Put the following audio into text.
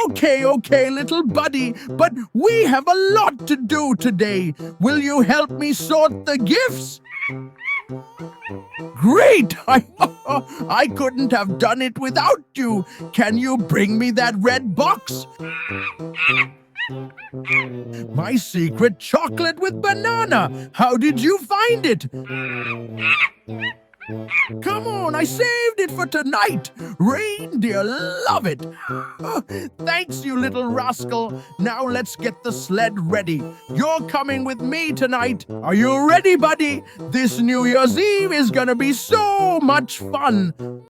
Okay, little buddy, but we have a lot to do today. Will you help me sort the gifts? Great! I couldn't have done it without you. Can you bring me that red box? My secret chocolate with banana. How did you find it? Come on, I saved it for tonight. Reindeer love it. Thanks, you little rascal. Now let's get the sled ready. You're coming with me tonight. Are you ready, buddy? This New Year's Eve is gonna be so much fun.